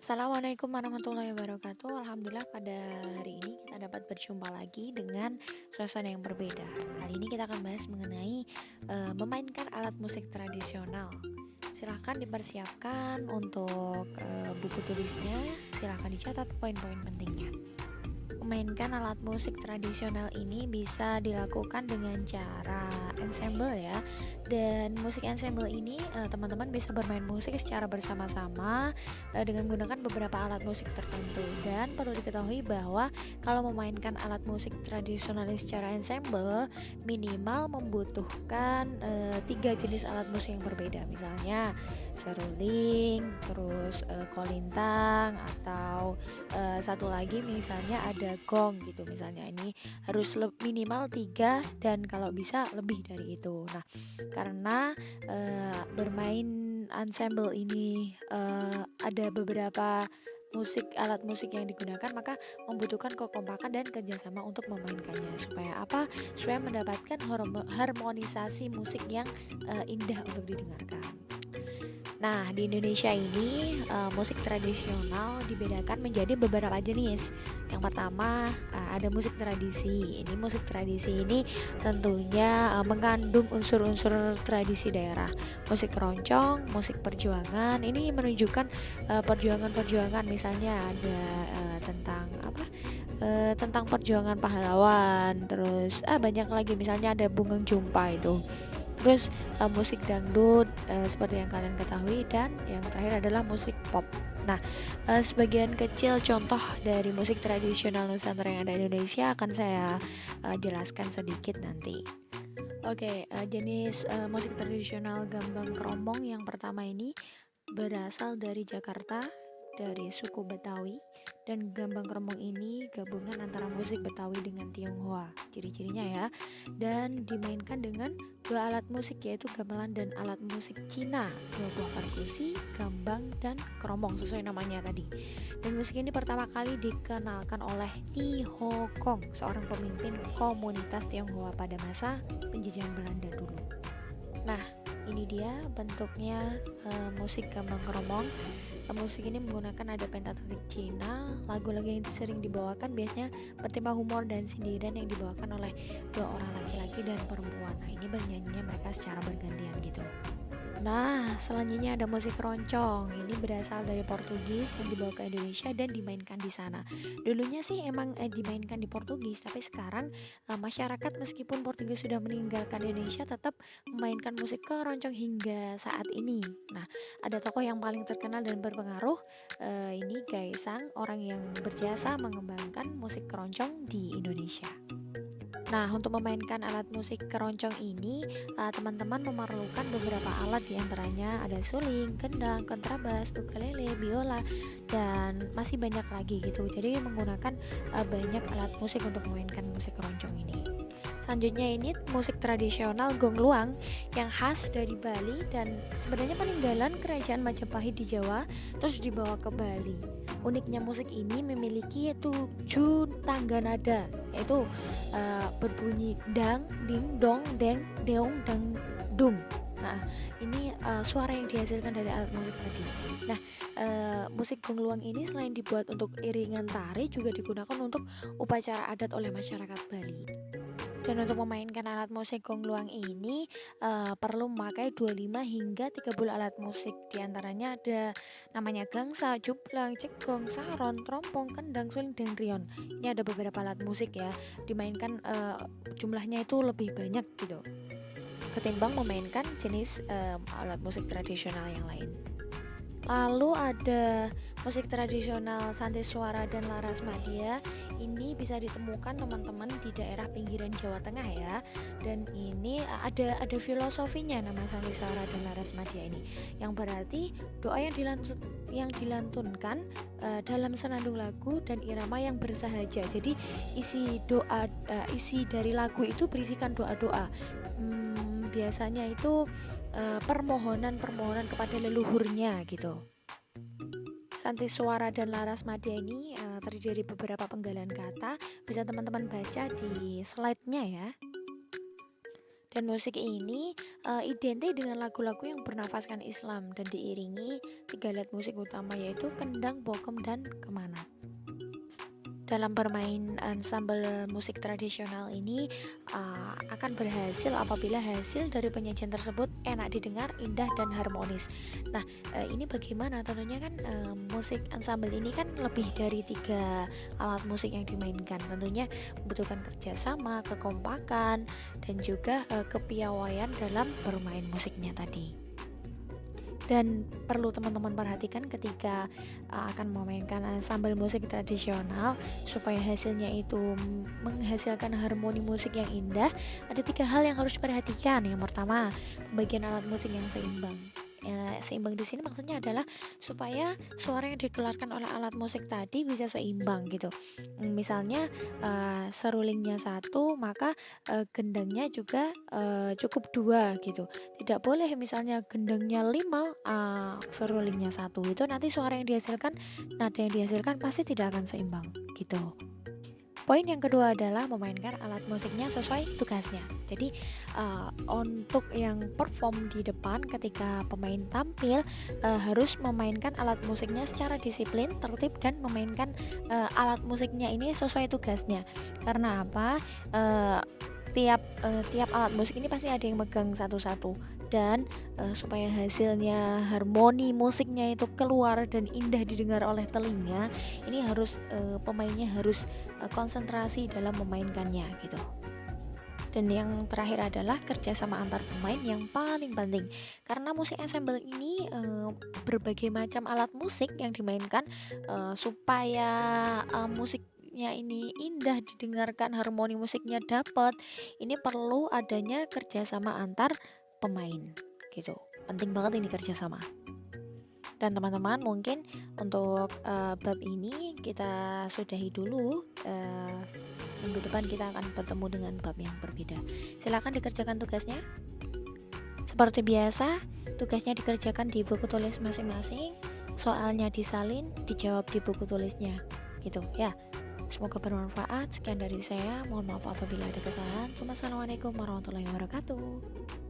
Assalamualaikum warahmatullahi wabarakatuh. Alhamdulillah pada hari ini kita dapat berjumpa lagi dengan suasana yang berbeda. Kali ini kita akan bahas mengenai memainkan alat musik tradisional. Silahkan dipersiapkan untuk buku tulisnya. Silahkan dicatat poin-poin pentingnya. Memainkan alat musik tradisional ini bisa dilakukan dengan cara ensemble ya. Dan musik ensemble ini teman-teman bisa bermain musik secara bersama-sama dengan menggunakan beberapa alat musik tertentu. Dan perlu diketahui bahwa kalau memainkan alat musik tradisional secara ensemble minimal membutuhkan tiga jenis alat musik yang berbeda. Misalnya seruling, terus kolintang atau satu lagi misalnya ada gong gitu, misalnya ini harus minimal 3 dan kalau bisa lebih dari itu. Nah, karena bermain ensemble ini ada beberapa alat musik yang digunakan, maka membutuhkan kekompakan dan kerjasama untuk memainkannya. Supaya apa? Supaya mendapatkan harmonisasi musik yang indah untuk didengarkan. Nah, di Indonesia ini musik tradisional dibedakan menjadi beberapa jenis. Yang pertama ada musik tradisi. Ini musik tradisi ini tentunya mengandung unsur-unsur tradisi daerah. Musik keroncong, musik perjuangan. Ini menunjukkan perjuangan-perjuangan. Misalnya ada tentang apa? Tentang perjuangan pahlawan. Terus banyak lagi. Misalnya ada Bungang Jumpa itu. Terus musik dangdut seperti yang kalian ketahui, dan yang terakhir adalah musik pop. Nah, sebagian kecil contoh dari musik tradisional Nusantara yang ada di Indonesia akan saya jelaskan sedikit nanti. Oke, jenis musik tradisional gambang kromong yang pertama ini berasal dari Jakarta, dari suku Betawi, dan gambang kromong ini gabungan antara musik Betawi dengan Tionghoa. Ciri-cirinya ya, dan dimainkan dengan dua alat musik yaitu gamelan dan alat musik Cina, dua buah perkusi, gambang dan kromong sesuai namanya tadi. Dan musik ini pertama kali dikenalkan oleh Ti Ho Kong, seorang pemimpin komunitas Tionghoa pada masa penjajahan Belanda dulu. Nah, ini dia bentuknya musik gambang kromong. Musik ini menggunakan nada pentatondik Cina. Lagu-lagu yang sering dibawakan biasanya bertema humor dan sindiran yang dibawakan oleh dua orang laki-laki dan perempuan. Nah, ini bernyanyinya mereka secara bergantian gitu. Nah, selanjutnya ada musik keroncong. Ini berasal dari Portugis yang dibawa ke Indonesia dan dimainkan di sana. Dulunya sih emang dimainkan di Portugis, tapi sekarang masyarakat meskipun Portugis sudah meninggalkan Indonesia tetap memainkan musik keroncong hingga saat ini. Nah, ada tokoh yang paling terkenal dan berpengaruh, ini Gaesang, orang yang berjasa mengembangkan musik keroncong di Indonesia. Nah, untuk memainkan alat musik keroncong ini, teman-teman memerlukan beberapa alat, di antaranya ada suling, gendang, kontrabas, ukulele, biola, dan masih banyak lagi gitu. Jadi menggunakan banyak alat musik untuk memainkan musik keroncong ini. Selanjutnya ini musik tradisional gong luang yang khas dari Bali dan sebenarnya peninggalan kerajaan Majapahit di Jawa terus dibawa ke Bali. Uniknya musik ini memiliki 7 tangga nada, yaitu berbunyi dang, ding, dong, deng, deong, dang, dung. Nah, ini suara yang dihasilkan dari alat musik tadi. Nah, musik gong luang ini selain dibuat untuk iringan tari juga digunakan untuk upacara adat oleh masyarakat Bali. Dan untuk memainkan alat musik gong luang ini perlu memakai 25 hingga 30 alat musik. Di antaranya ada namanya gangsa, juplang, cekgong, saron, trompong, kendang, suling, dan rion. Ini ada beberapa alat musik ya. Dimainkan jumlahnya itu lebih banyak gitu ketimbang memainkan jenis alat musik tradisional yang lain. Lalu ada musik tradisional Santi Suara dan Laras Madya. Ini bisa ditemukan teman-teman di daerah pinggiran Jawa Tengah ya. Dan ini ada filosofinya nama Santi Suara dan Laras Madya ini. Yang berarti doa yang dilantunkan dalam senandung lagu dan irama yang bersahaja. Jadi isi dari lagu itu berisikan doa-doa. Biasanya itu permohonan-permohonan kepada leluhurnya gitu. Santi Suara dan Laras Madya ini terdiri dari beberapa penggalan kata, bisa teman-teman baca di slide-nya ya. Dan musik ini identik dengan lagu-lagu yang bernafaskan Islam dan diiringi 3 alat musik utama yaitu kendang, bokem, dan kemanat. Dalam bermain ensemble musik tradisional ini akan berhasil apabila hasil dari penyajian tersebut enak didengar, indah, dan harmonis. Nah, ini bagaimana? Tentunya kan musik ensemble ini kan lebih dari 3 alat musik yang dimainkan. Tentunya membutuhkan kerjasama, kekompakan, dan juga kepiawaian dalam bermain musiknya tadi. Dan perlu teman-teman perhatikan ketika akan memainkan ensemble musik tradisional supaya hasilnya itu menghasilkan harmoni musik yang indah. Ada 3 hal yang harus diperhatikan. Yang pertama, pembagian alat musik yang seimbang. Seimbang di sini maksudnya adalah supaya suara yang dikeluarkan oleh alat musik tadi bisa seimbang gitu. Misalnya serulingnya satu, maka gendangnya juga cukup 2 gitu. Tidak boleh misalnya gendangnya 5, serulingnya satu, itu nanti suara yang dihasilkan, nada yang dihasilkan pasti tidak akan seimbang gitu. Poin yang kedua adalah memainkan alat musiknya sesuai tugasnya. Jadi untuk yang perform di depan ketika pemain tampil harus memainkan alat musiknya secara disiplin, tertib, dan memainkan alat musiknya ini sesuai tugasnya. Karena apa? Tiap alat musik ini pasti ada yang megang satu-satu, dan supaya hasilnya harmoni musiknya itu keluar dan indah didengar oleh telinga, ini harus pemainnya harus konsentrasi dalam memainkannya gitu. Dan yang terakhir adalah kerjasama antar pemain yang paling penting, karena musik ensemble ini berbagai macam alat musik yang dimainkan supaya musiknya ini indah didengarkan, harmoni musiknya dapat. Ini perlu adanya kerjasama antar pemain gitu. Penting banget ini kerjasama. Dan teman-teman, mungkin untuk bab ini kita sudahi dulu. Minggu depan kita akan bertemu dengan bab yang berbeda. Silakan dikerjakan tugasnya. Seperti biasa, tugasnya dikerjakan di buku tulis masing-masing. Soalnya disalin, dijawab di buku tulisnya. Gitu ya. Semoga bermanfaat. Sekian dari saya. Mohon maaf apabila ada kesalahan. Assalamualaikum warahmatullahi wabarakatuh.